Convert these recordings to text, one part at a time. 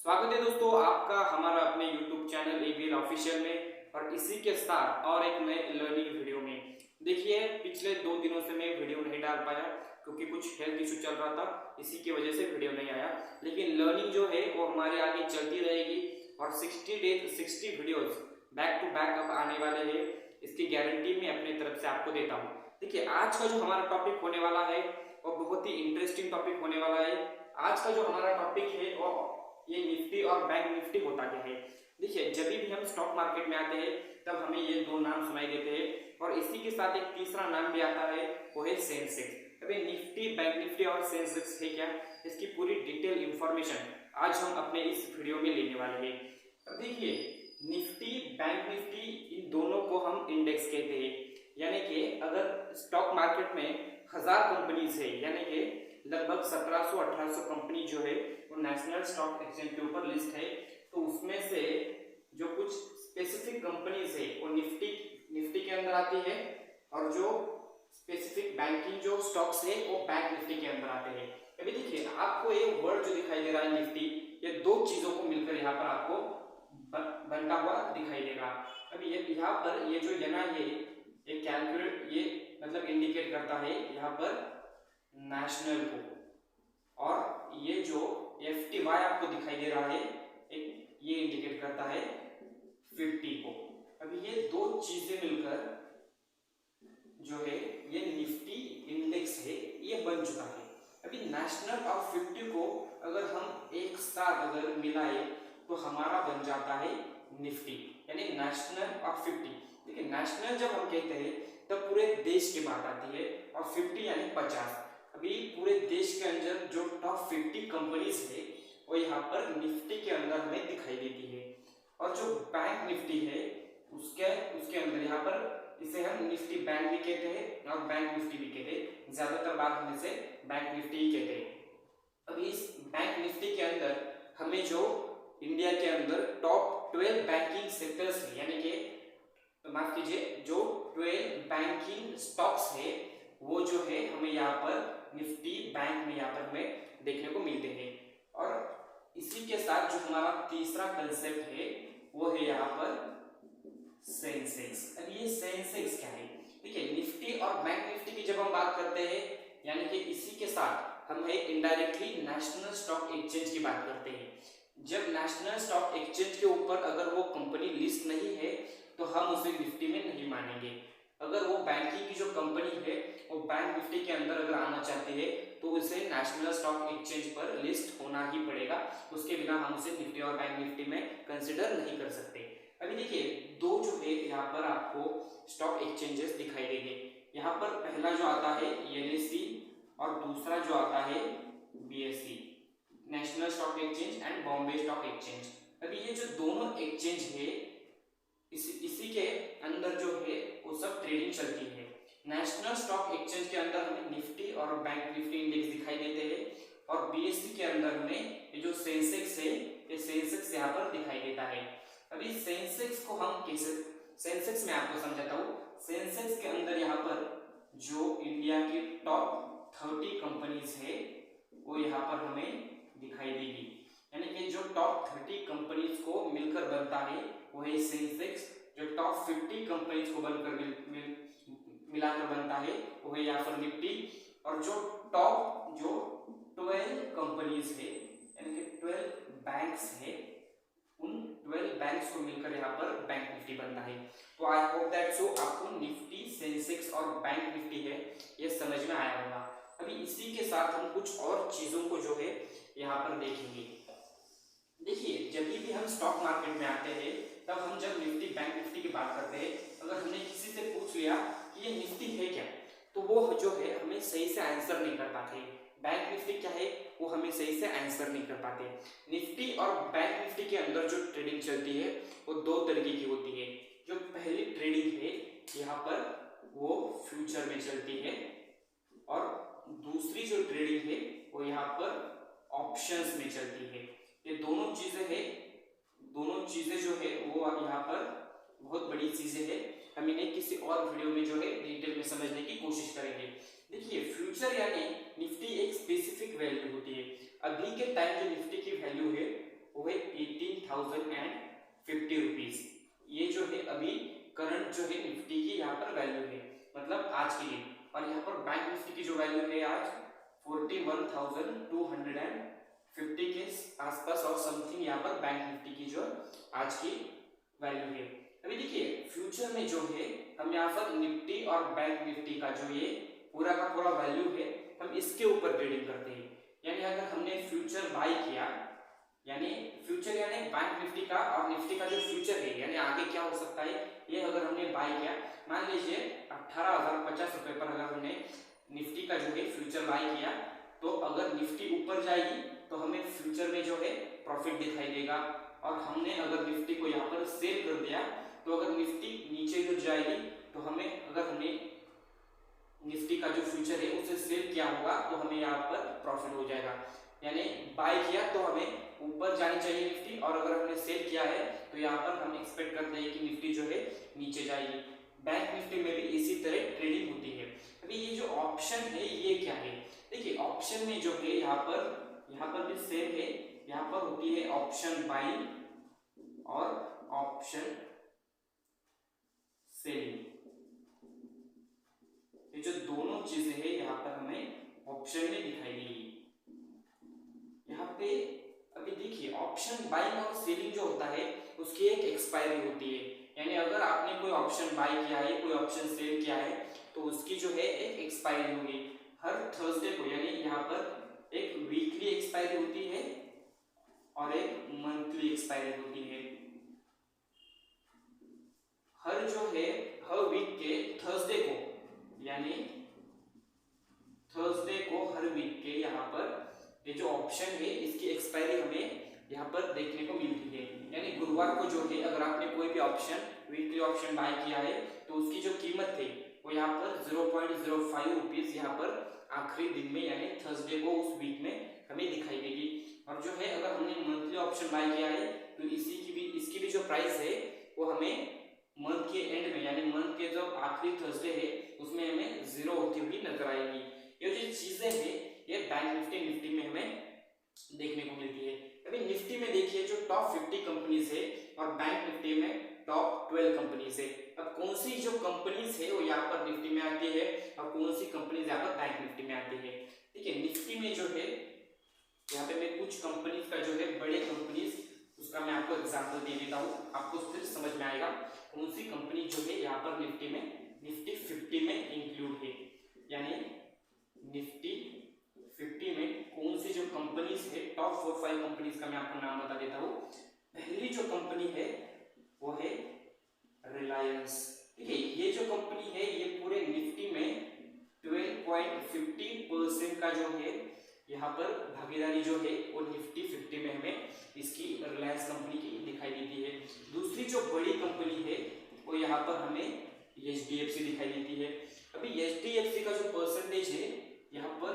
स्वागत है दोस्तों आपका हमारा अपने YouTube चैनल ABL ऑफिशियल में और इसी के साथ और एक नए लर्निंग वीडियो में। देखिए पिछले 2 दिनों से मैं वीडियो नहीं डाल पाया क्योंकि कुछ हेल्थ इशू चल रहा था, इसी की वजह से वीडियो नहीं आया। लेकिन लर्निंग जो है वो हमारे आगे चलती रहेगी और 60 days 60 videos back to back अब आने वाले हैं, इसकी गारंटी मैं अपनी तरफ से आपको देता हूँ। देखिए आज का जो हमारा टॉपिक होने वाला है वो बहुत ही इंटरेस्टिंग टॉपिक होने वाला है। आज का जो हमारा टॉपिक है वो ये निफ्टी और बैंक निफ्टी होता क्या है। देखिए जब भी हम स्टॉक मार्केट में आते हैं तब हमें ये दो नाम सुनाई देते हैं और इसी के साथ एक तीसरा नाम भी आता है, वो है सेंसेक्स। अभी निफ्टी, बैंक निफ्टी और सेंसेक्स है क्या, इसकी पूरी डिटेल इंफॉर्मेशन आज हम अपने इस वीडियो में लेने वाले हैं। अब देखिए निफ्टी, बैंक निफ्टी, इन दोनों को हम इंडेक्स कहते हैं। यानी कि अगर स्टॉक मार्केट में 1000 कंपनीज है, यानी कि लगभग 1700-1800 कंपनी जो है वो नेशनल स्टॉक एक्सचेंज के ऊपर लिस्ट है, तो उसमें से जो कुछ स्पेसिफिक कंपनीज है वो निफ्टी के अंदर आती है और जो स्पेसिफिक बैंकिंग जो स्टॉक्स है वो बैंक निफ्टी के अंदर आते हैं। अभी देखिए आपको ये वर्ड जो दिखाई दे रहा है निफ्टी, ये दो चीजों को मिलकर यहाँ पर आपको बनता हुआ दिखाई देगा। अभी ये यहाँ पर ये जो ना ये कैलकुलेट, ये मतलब इंडिकेट करता है यहाँ पर नेशनल को, और ये जो FTY आपको दिखाई दे रहा है एक, ये इंडिकेट करता है 50 को। अभी ये दो चीजें मिलकर जो है ये निफ्टी इंडेक्स है, ये बन चुका है। अभी नेशनल और 50 को अगर हम एक साथ अगर मिलाए तो हमारा बन जाता है निफ्टी, यानी नेशनल और 50। देखिए नेशनल जब हम कहते हैं तब पूरे देश की बात आती है और 50 यानी 50। अभी पूरे देश के अंदर जो टॉप 50 कंपनीज है वो यहाँ पर निफ्टी के अंदर हमें दिखाई देती है। और जो बैंक निफ्टी है उसके अंदर यहाँ पर इसे हम निफ्टी बैंक भी कहते हैं और बैंक निफ्टी भी कहते हैं, ज्यादातर बात हम इसे बैंक निफ्टी ही कहते हैं। अभी इस बैंक निफ्टी के अंदर हमें जो इंडिया के अंदर टॉप 12 बैंकिंग सेक्टर्स है, यानी कि माफ कीजिए जो 12 बैंकिंग स्टॉक्स है वो जो है हमें यहाँ पर निफ्टी बैंक में यहाँ पर हमें देखने को मिलते हैं। और इसी के साथ जो हमारा तीसरा कंसेप्ट है वो है यहाँ पर सेंसेक्स। अब ये सेंसेक्स क्या है, देखिए निफ्टी और बैंक निफ्टी की जब हम बात करते हैं यानी कि इसी के साथ हम इनडायरेक्टली नेशनल स्टॉक एक्सचेंज की बात करते हैं। जब नेशनल स्टॉक एक्सचेंज के ऊपर अगर वो कंपनी लिस्ट नहीं है तो हम उसे निफ्टी में नहीं मानेंगे। अगर वो बैंकिंग की जो कंपनी है वो बैंक निफ्टी के अंदर अगर आना चाहती है तो उसे नेशनल स्टॉक एक्सचेंज पर लिस्ट होना ही पड़ेगा, उसके बिना हम उसे निफ्टी और बैंक निफ्टी में कंसिडर नहीं कर सकते। अभी देखिए दो जो है यहाँ पर आपको स्टॉक एक्सचेंजेस दिखाई देंगे। यहाँ पर पहला जो आता है NSE और दूसरा जो आता है BSE, national stock exchange and Bombay stock exchange. अभी ये जो दोनों एक्सचेंज है इसी के अंदर जो है वो सब ट्रेडिंग चलती है। नेशनल स्टॉक एक्सचेंज के अंदर हमें निफ्टी और बैंक निफ्टी इंडेक्स दिखाई देते हैं और BSE के अंदर हमें ये जो सेंसेक्स है ये सेंसेक्स यहाँ पर दिखाई देता है। अभी सेंसेक्स को हम कैसे, सेंसेक्स में आपको समझाता हूँ। सेंसेक्स के अंदर यहाँ पर जो इंडिया की टॉप 30 कंपनीज है वो यहाँ पर हमें दिखाई देगी, यानी कि जो टॉप 30 कंपनीज को मिलकर बनता है वो है सेंसेक्स। जो टॉप 50 कंपनीज को बनकर मिलाकर बनता है वो है यहाँ पर निफ्टी। और जो टॉप जो 12 कंपनीज है यानी कि 12 बैंक्स है, उन 12 बैंक्स को मिलकर यहाँ पर बैंक निफ्टी बनता है। तो आई होप दैट सो आपको निफ्टी, सेंसेक्स और बैंक निफ्टी है ये समझ में आया होगा। अभी इसी के साथ हम कुछ और चीजों को जो है यहाँ पर देखेंगे। देखिए जब भी हम स्टॉक मार्केट में आते हैं तब हम जब निफ्टी बैंक निफ्टी की बात करते हैं, अगर हमने किसी से पूछ लिया कि ये निफ्टी है क्या तो वो जो है हमें सही से आंसर नहीं कर पाते। बैंक निफ्टी क्या है वो हमें सही से आंसर नहीं कर पाते। निफ्टी और बैंक निफ्टी के अंदर जो ट्रेडिंग चलती है वो दो तरीके की होती है। जो पहली ट्रेडिंग है यहाँ पर वो फ्यूचर में चलती है और दूसरी जो ट्रेडिंग है वो यहाँ पर ऑप्शंस में चलती है। ये दोनों चीजें जो है वो यहाँ पर बहुत बड़ी चीजें है, हम इन्हें किसी और वीडियो में जो है डिटेल में समझने की कोशिश करेंगे। देखिए फ्यूचर यानी निफ्टी एक स्पेसिफिक वैल्यू होती है। अभी के टाइम जो निफ्टी की वैल्यू है वो है करंट जो है निफ्टी की यहाँ पर वैल्यू है, मतलब आज के दिन। और यहाँ पर बैंक निफ्टी की जो वैल्यू है आज 41,250 के आसपास और समथिंग यहाँ पर बैंक निफ्टी की जो आज की वैल्यू है। अभी देखिए फ्यूचर में जो है हम यहाँ पर निफ्टी और बैंक निफ्टी का जो ये पूरा का पूरा वैल्यू है हम इसके ऊपर ट्रेडिंग करते हैं। यानी अगर हमने फ्यूचर बाय किया, यानी फ्यूचर यानी बैंक निफ्टी का और निफ्टी का जो फ्यूचर है यानी आगे क्या हो सकता है, ये अगर हमने बाय किया, मान लीजिए 18,050 रुपए पर अगर हमने निफ्टी का जो है फ्यूचर बाय किया, तो अगर निफ्टी ऊपर जाएगी तो हमें फ्यूचर में जो है प्रॉफिट दिखाई देगा। और हमने अगर निफ्टी को यहाँ पर सेल कर दिया तो अगर निफ्टी नीचे गिर जाएगी तो हमें, अगर हमने निफ्टी का जो फ्यूचर है उसे सेल किया होगा तो हमें यहाँ पर प्रॉफिट हो जाएगा। यानी बाय किया तो हमें ऊपर जानी चाहिए निफ्टी, और अगर हमने सेल किया है तो यहाँ पर हम एक्सपेक्ट करते हैं कि निफ्टी जो है नीचे जाएगी। बैंक निफ्टी में भी इसी तरह ट्रेडिंग होती है। अभी ये जो ऑप्शन है ये क्या है, देखिए ऑप्शन में जो है यहाँ पर भी सेम है, यहाँ पर होती है ऑप्शन बाइंग और ऑप्शन सेलिंग। ये जो दोनों चीजें हैं यहाँ पर हमें ऑप्शन में दिखाई देगी। यहाँ पे अभी देखिए ऑप्शन बाइंग और सेलिंग जो होता है उसकी एक एक्सपायरी होती है। यानी अगर आपने कोई ऑप्शन बाय किया है, कोई ऑप्शन सेल किया है, तो उसकी जो है एक एक्सपायरी होगी हर थर्सडे को। यानी यहाँ पर एक वीकली एक्सपायरी होती है और एक मंथली एक्सपायरी होती है। हर वीक के थर्सडे को, यानी थर्सडे को हर वीक के यहाँ पर ये जो ऑप्शन है इसकी एक्सपायरी हमें यहाँ पर देखने को मिलती है। यानी गुरुवार को जो है अगर आपने कोई भी ऑप्शन वीकली ऑप्शन बाय किया है तो उसकी जो कीमत है वो यहाँ पर 0.05 रुपीज यहाँ पर आखिरी दिन में यानी थर्सडे को उस वीक में हमें दिखाई देगी। और जो है अगर हमने मंथली ऑप्शन बाय किया है तो इसकी भी जो प्राइस है वो हमें मंथ के एंड में यानी मंथ के जो आखिरी थर्सडे है उसमें हमें 0 होती हुई नजर आएगी। ये जो चीजें हैं ये बैंक निफ्टी में हमें देखने को मिलती है। अभी निफ्टी में देखिए जो टॉप 50 कंपनीज है और बैंक निफ्टी में टॉप 12 कंपनीज है। अब कौन सी जो कंपनीज है वो यहाँ पर निफ्टी में आती है और कौन सी कंपनीज यहाँ पर बैंक निफ्टी में आती है। ठीक है, निफ्टी में जो है यहाँ पे मैं कुछ कंपनीज का जो है बड़े कंपनीज उसका मैं आपको एग्जांपल दे देता हूँ, आपको फिर समझ में आएगा कौन सी कंपनी जो है यहाँ पर निफ्टी 50 में इंक्लूड है। यानी निफ्टी 50 में कौन सी जो कंपनीज है, टॉप 4-5 कंपनीज का मैं आपको नाम बता देता हूँ। पहली जो कंपनी है वो है रिलायंस। ठीक है, ये जो कंपनी है ये पूरे निफ्टी में 12.50% का जो है यहाँ पर भागीदारी जो है वो निफ्टी 50 में हमें इसकी रिलायंस कंपनी की दिखाई देती है। दूसरी जो बड़ी कंपनी है वो यहाँ पर हमें HDFC दिखाई देती है। अभी HDFC का जो परसेंटेज है यहाँ पर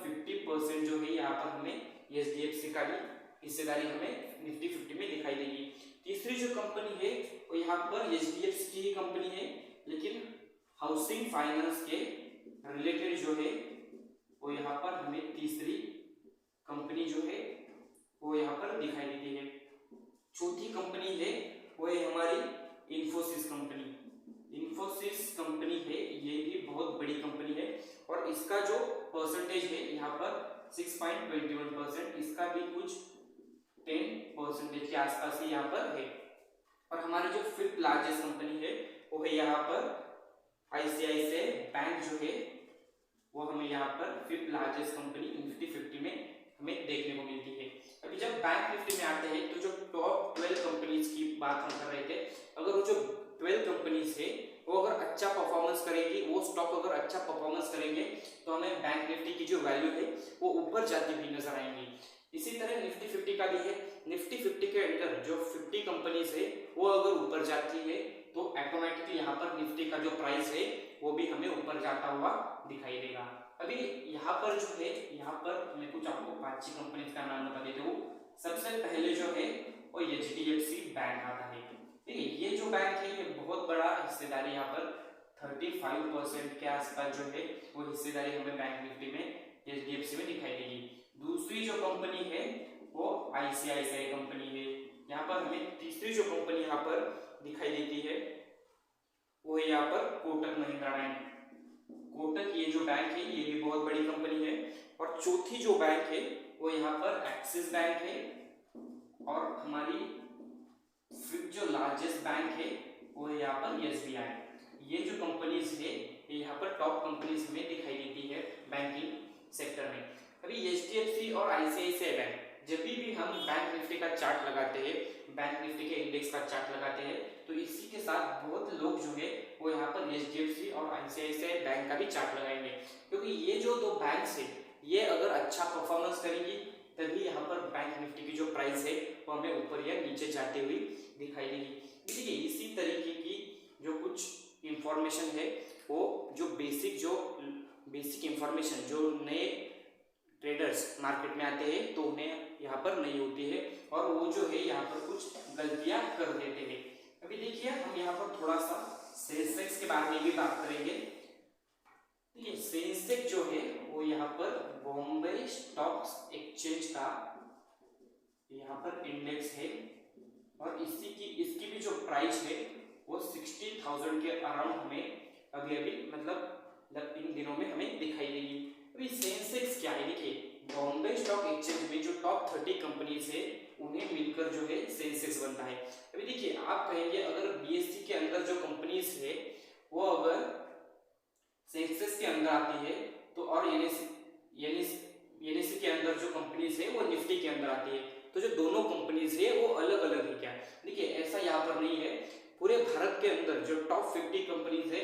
50% जो है यहाँ पर हमें HDFC का भी हिस्सेदारी हमें निफ्टी 50 में दिखाई देगी। तीसरी जो कंपनी है वो यहाँ पर HDFC की ही कंपनी है, लेकिन हाउसिंग फाइनेंस के रिलेटेड जो है वो यहाँ पर हमें तीसरी कंपनी जो है वो यहाँ पर दिखाई देती है। चौथी कंपनी है वो है हमारी इन्फोसिस कंपनी। इन्फोसिस कंपनी है, ये भी बहुत बड़ी कंपनी है और इसका जो परसेंटेज है यहाँ पर 6.21%, इसका भी कुछ 10% के आसपास ही यहाँ पर है। और हमारी जो फिफ्थ लार्जेस्ट कंपनी है वो है यहाँ पर ICICI बैंक जो है वो हमें यहाँ पर फिफ्थ लार्जेस्ट कंपनी निफ्टी 50 में हमें देखने को मिलती है। अभी जब बैंक निफ्टी में आते हैं तो जो टॉप 12 कंपनीज की बात हम कर रहे थे, अगर वो जो 12 कंपनीज है वो अगर अच्छा परफॉर्मेंस करेगी, वो स्टॉक अगर अच्छा परफॉर्मेंस करेंगे तो हमें बैंक निफ्टी की जो वैल्यू है वो ऊपर जाती हुई नजर आएंगी। इसी तरह निफ्टी 50 का भी है। निफ्टी 50 के अंदर जो 50 कंपनीज है वो अगर ऊपर जाती है तो ऑटोमेटिकली यहाँ पर निफ्टी का जो प्राइस है वो भी हमें ऊपर जाता हुआ दिखाई देगा। अभी यहाँ पर जो है, यहाँ पर मैं कुछ आपको 5 कंपनीज का नाम बता देता हूँ। सबसे पहले जो है वो HDFC बैंक आता है। ठीक है, ये जो बैंक है ये बहुत बड़ा हिस्सेदारी यहाँ पर 35% के आसपास जो है वो हिस्सेदारी हमें बैंक निफ्टी में HDFC में दिखाई देगी। दूसरी जो कंपनी है वो ICICI कंपनी है। यहाँ पर हमें तीसरी जो कंपनी यहाँ पर दिखाई देती है वो है यहाँ पर कोटक महिंद्रा बैंक। कोटक ये जो बैंक है ये भी बहुत बड़ी कंपनी है। और चौथी जो बैंक है वो यहाँ पर एक्सिस बैंक है। और हमारी फिफ्थ जो लार्जेस्ट बैंक है वो है यहाँ पर SBI। ये जो कंपनीज है ये यहाँ पर टॉप कंपनीज में दिखाई देती है बैंकिंग सेक्टर में। अभी HDFC और ICICI बैंक, जब भी हम बैंक निफ्टी का चार्ट लगाते हैं, बैंक निफ्टी के इंडेक्स का चार्ट लगाते हैं, तो इसी के साथ बहुत लोग जो है वो यहाँ पर HDFC और ICICI बैंक का भी चार्ट लगाएंगे, क्योंकि ये जो दो बैंक्स है ये अगर अच्छा परफॉर्मेंस करेंगी तभी यहाँ पर बैंक निफ्टी की जो प्राइस है वो हमें ऊपर या नीचे जाती हुई दिखाई देगी। देखिए इसी तरीके की जो कुछ इंफॉर्मेशन है वो जो बेसिक इंफॉर्मेशन जो नए ट्रेडर्स मार्केट में आते हैं तो उन्हें यहाँ पर नहीं होती है और वो जो है यहाँ पर कुछ गलतियां कर देते हैं। अभी देखिए हम यहाँ पर थोड़ा सा सेंसेक्स के बारे में भी बात करेंगे। देखिए सेंसेक्स जो है वो यहाँ पर बॉम्बे स्टॉक एक्सचेंज का यहाँ पर इंडेक्स है और इसकी भी जो प्राइस है वो 60,000 के अराउंड हमें अभी मतलब इन दिनों में हमें दिखाई देगी। अभी सेंसेक्स क्या है, देखिए बॉम्बे स्टॉक एक्सचेंज में जो टॉप 30 कंपनीज है उन्हें मिलकर जो है सेंसेक्स बनता है। अभी देखिए आप कहेंगे अगर BSE के अंदर जो कंपनीज है वो अगर सेंसेक्स के अंदर आती है तो और NSE के अंदर जो कंपनीज है वो निफ्टी के अंदर आती है, तो जो दोनों कंपनीज है वो अलग अलग है क्या? देखिए ऐसा यहाँ पर नहीं है। पूरे भारत के अंदर जो टॉप 50 कंपनीज है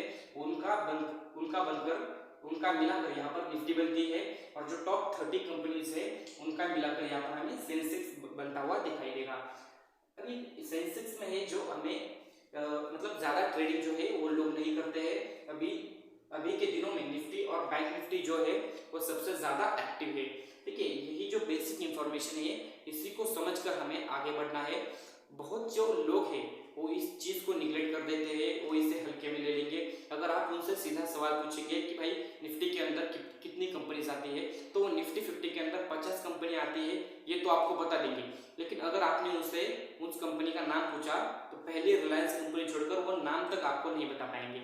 उनका मिलाकर यहाँ पर निफ्टी बनती है और जो टॉप 30 कंपनीज है उनका मिलाकर यहाँ पर हमें सेंसेक्स बनता हुआ दिखाई देगा। अभी सेंसेक्स में है जो हमें मतलब ज्यादा ट्रेडिंग जो है वो लोग नहीं करते हैं। अभी के दिनों में निफ्टी और बैंक निफ्टी जो है वो सबसे ज्यादा एक्टिव है। देखिए यही जो बेसिक इंफॉर्मेशन है इसी को समझकर हमें आगे बढ़ना है। बहुत जो लोग हैं वो इस चीज को निगलेक्ट कर देते हैं, वो इसे हल्के में ले लेंगे। अगर आप उनसे सीधा सवाल पूछेंगे कि भाई निफ्टी के अंदर कितनी कंपनीज आती है, तो वो निफ्टी 50 के अंदर 50 कंपनी आती है ये तो आपको बता देंगे। लेकिन अगर आपने उनसे उस कंपनी का नाम पूछा तो पहले रिलायंस कंपनी छोड़कर वो नाम तक आपको नहीं बता पाएंगे।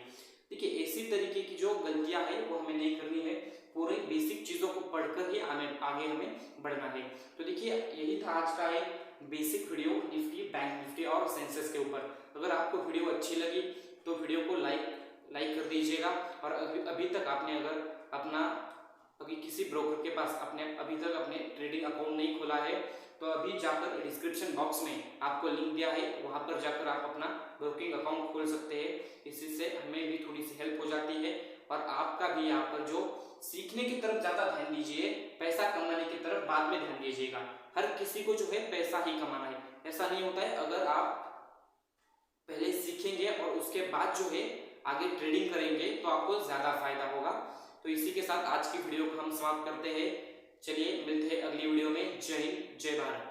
देखिए इसी तरीके की जो गलतियां है वो हमें नहीं करनी है, पूरी बेसिक चीजों को पढ़कर ही आगे हमें बढ़ना है। तो देखिए यही था आज का एक basic video Nifty, bank Nifty और सेंसेक्स के ऊपर। अगर आपको वीडियो अच्छी लगी तो वीडियो को लाइक कर दीजिएगा। और अभी तक आपने अगर किसी ब्रोकर के पास अभी तक अपने ट्रेडिंग अकाउंट नहीं खोला है तो अभी जाकर डिस्क्रिप्शन बॉक्स में आपको लिंक दिया है, वहां पर जाकर आप अपना ब्रोकिंग अकाउंट खोल सकते हैं। इसी से हमें भी थोड़ी सी हेल्प हो जाती है और आपका भी यहाँ पर जो सीखने की तरफ ज्यादा ध्यान दीजिए, पैसा कमाने की तरफ बाद में ध्यान दीजिएगा। हर किसी को जो है पैसा ही कमाना है, ऐसा नहीं होता है। अगर आप पहले सीखेंगे और उसके बाद जो है आगे ट्रेडिंग करेंगे तो आपको ज्यादा फायदा होगा। तो इसी के साथ आज की वीडियो को हम समाप्त करते हैं। चलिए मिलते हैं अगली वीडियो में। जय हिंद, जय भारत।